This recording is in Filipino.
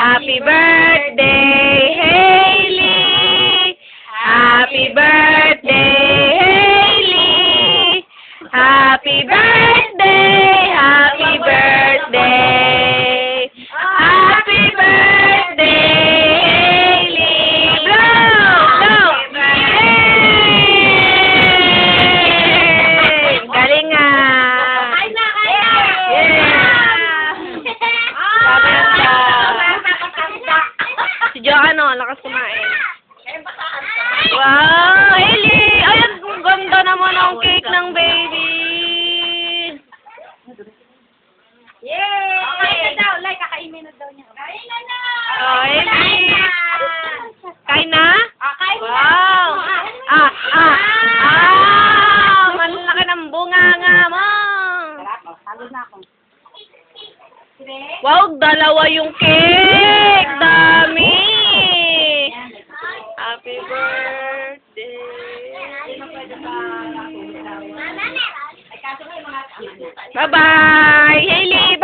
Happy birthday, Hailey! Happy birthday, Hailey! Happy birthday! Happy birthday! Happy birthday, Hailey! Blow! Blow! Yay! Galing nga! Kain na, kain na! Si Jo, lakas kumain. Wow, Hailey! Ay, ang ganda naman ang cake ng baby. Yay! Kain na daw, like, kakainin na daw niya. Kain na na! Oh, Hailey! Kain na? Kain na! Wow! Malaki ng bunganga mo. Pagod na ako. Wow, dalawa yung cake! Dami! Happy birthday! Bye-bye! Hailey!